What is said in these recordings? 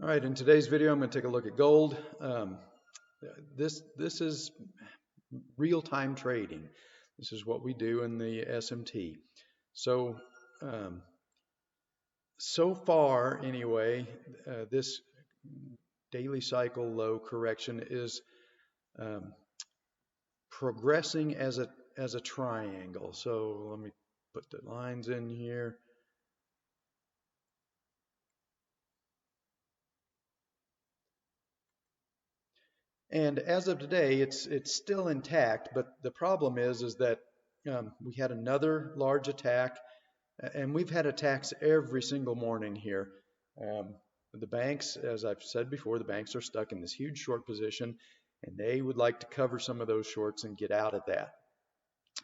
All right, in today's video, I'm going to take a look at gold. This is real-time trading. This is what we do in the SMT. So, um, so far anyway, this daily cycle low correction is um, progressing as a triangle. So let me put the lines in here. And as of today, it's still intact, but the problem is that we had another large attack, and we've had attacks every single morning here. Um, the banks, as I've said before, the banks are stuck in this huge short position, and they would like to cover some of those shorts and get out of that.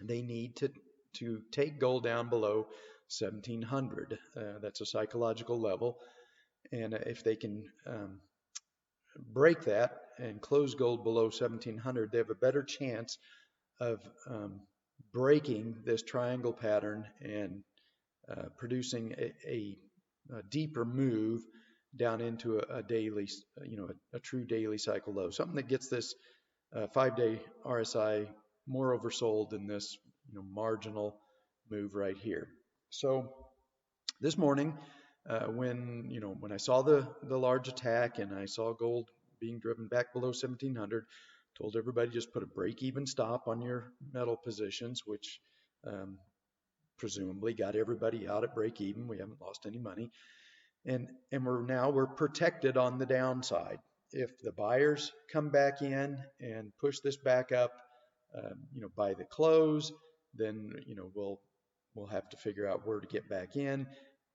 They need to take gold down below 1700. That's a psychological level, and if they can break that and close gold below 1700, they have a better chance of breaking this triangle pattern and producing a deeper move down into a daily, a true daily cycle low, something that gets this 5-day RSI more oversold than this, marginal move right here. So this morning, when I saw the large attack and I saw gold being driven back below 1700, told everybody just put a break-even stop on your metal positions, which um, presumably got everybody out at break even. We haven't lost any money, and we're protected on the downside. If the buyers come back in and push this back up, by the close, then we'll have to figure out where to get back in.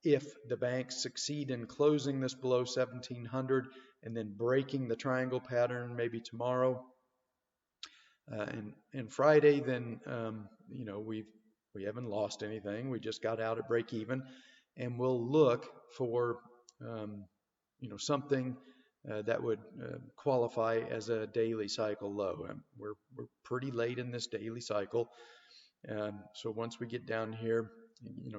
If the banks succeed in closing this below 1700 and then breaking the triangle pattern maybe tomorrow and Friday, then we haven't lost anything. We just got out at break even, and we'll look for something that would qualify as a daily cycle low. We're pretty late in this daily cycle, so once we get down here,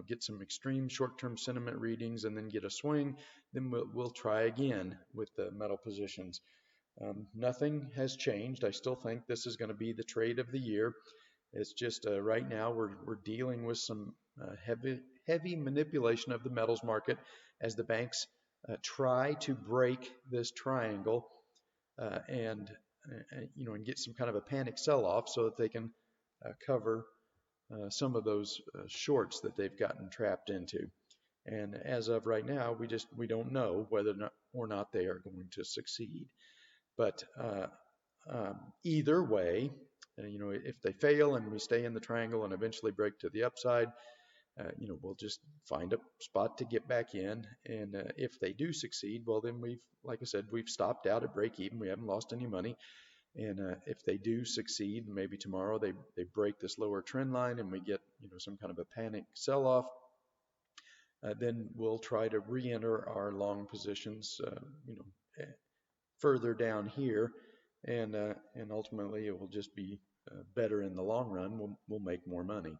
get some extreme short-term sentiment readings and then get a swing, then we'll try again with the metal positions. Nothing has changed. I still think this is going to be the trade of the year. It's just right now we're dealing with some heavy manipulation of the metals market as the banks try to break this triangle and get some kind of a panic sell-off so that they can cover some of those shorts that they've gotten trapped into. And as of right now, we don't know whether or not they are going to succeed. But either way, if they fail and we stay in the triangle and eventually break to the upside, we'll just find a spot to get back in. And if they do succeed, well, then like I said, we've stopped out at break even. We haven't lost any money. And if they do succeed, maybe tomorrow they break this lower trend line and we get some kind of a panic sell-off, then we'll try to re-enter our long positions, further down here, and ultimately it will just be better in the long run. We'll make more money.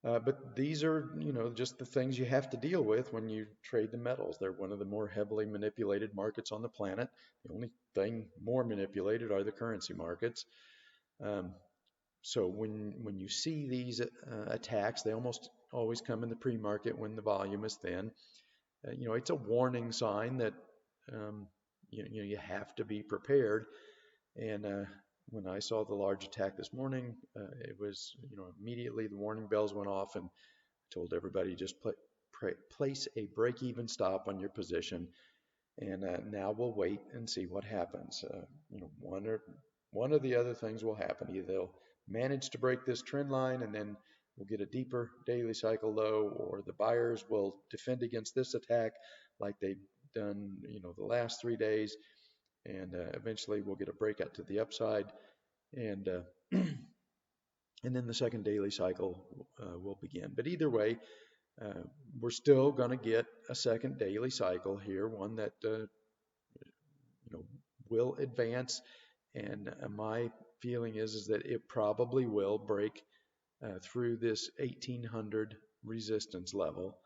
But these are, just the things you have to deal with when you trade the metals. They're one of the more heavily manipulated markets on the planet. The only thing more manipulated are the currency markets. Um, so when you see these attacks, they almost always come in the pre-market when the volume is thin. It's a warning sign that you have to be prepared. And when I saw the large attack this morning, it was, immediately the warning bells went off and I told everybody just place a break-even stop on your position. And now we'll wait and see what happens. One or the other things will happen. Either they'll manage to break this trend line and then we'll get a deeper daily cycle low, or the buyers will defend against this attack like they've done, the last 3 days, and eventually we'll get a breakout to the upside, and and then the second daily cycle will begin. But either way, we're still going to get a second daily cycle here, one that will advance, and my feeling is that it probably will break through this 1800 resistance level.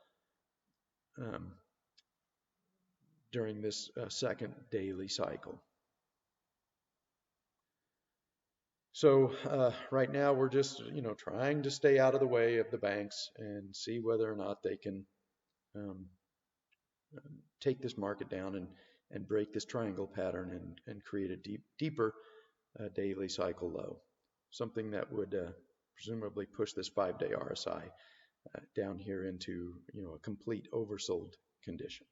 during this second daily cycle. So right now we're just, trying to stay out of the way of the banks and see whether or not they can um, take this market down and break this triangle pattern and create a deeper daily cycle low, something that would presumably push this 5-day RSI down here into a complete oversold condition.